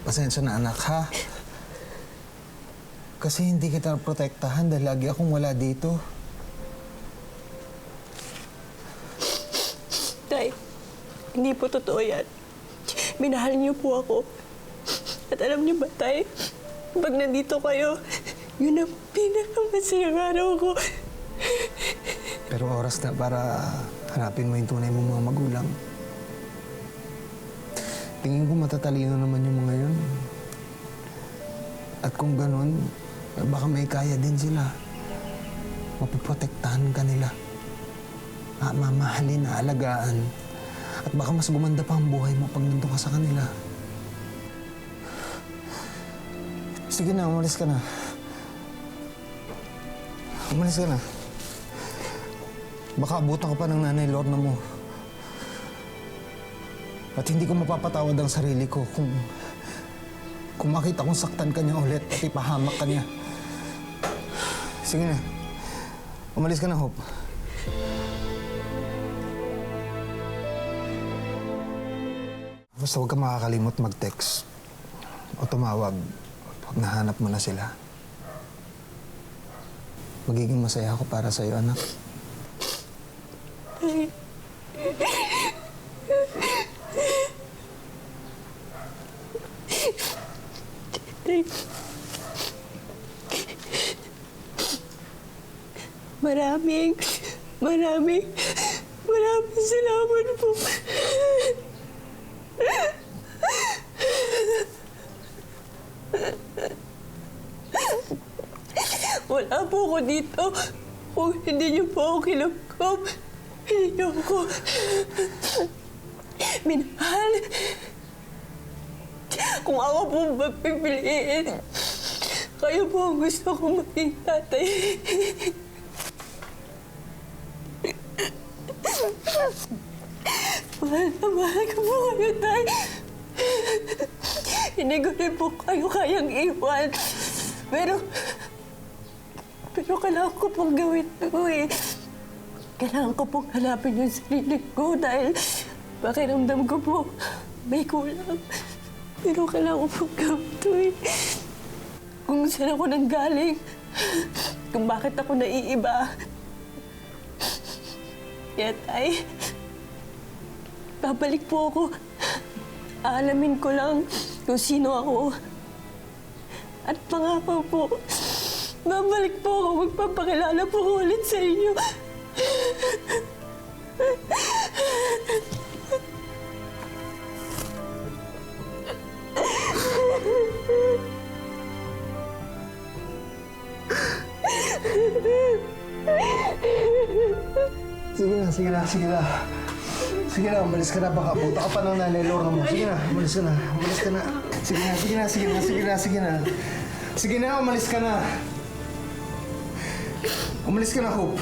Pasensya na anak, ha? Kasi hindi kita protektahan dahil lagi akong wala dito. Tay, hindi po totoo yan. Minahal niyo po ako. At alam niyo ba, Tay, pag nandito kayo, yun ang pinakamasayang araw ko. Pero oras na para hanapin mo yung tunay mong mga magulang. Tingin ko matatalino naman yung mga yun. At kung ganun, baka may kaya din sila. Mapoprotektahan ka nila. Mamahalin, aalagaan. At baka mas gumanda pa ang buhay mo pag nandun ka sa kanila. Sige na, umalis ka na. Umalis ka na. Baka abutan ka pa ng nanay Lorna mo. At hindi ko mapapatawad ang sarili ko kung makita kong saktan ka niya ulit at ipahamak ka niya. Sige na. Umalis ka na, Hope. Basta huwag ka makakalimot mag-text o tumawag pag nahanap mo na sila. Magiging masaya ako para sa'yo, anak. Maraming salamat po. Wala po ako dito kung hindi niyo po ako kinagkop. Hindi niyo ako minahal. Kung ako po magpipiliin, kayo po ang gusto kong maging tatay. Mahal ko po kayo, Tay. Hindi ko rin po kayo kayang iwan. Pero kailangan ko pong gawin ito eh. Kailangan ko pong hanapin yung sarili ko dahil pakiramdam ko po may kulang. Pero kailangan ko pong gawin ito eh. Kung saan ako nanggaling, kung bakit ako naiiba. Kaya, Tay, babalik po ako. Aalamin ko lang kung sino ako. At pangako po, babalik po ako, magpapakilala po ko ulit sa inyo. Sige na. Sige na, umalis ka na. Baka puta ka pa ng nanay Lorna mo. Sige na, umalis ka na. Sige na. Sige na, umalis ka na. Umalis ka na, Hope.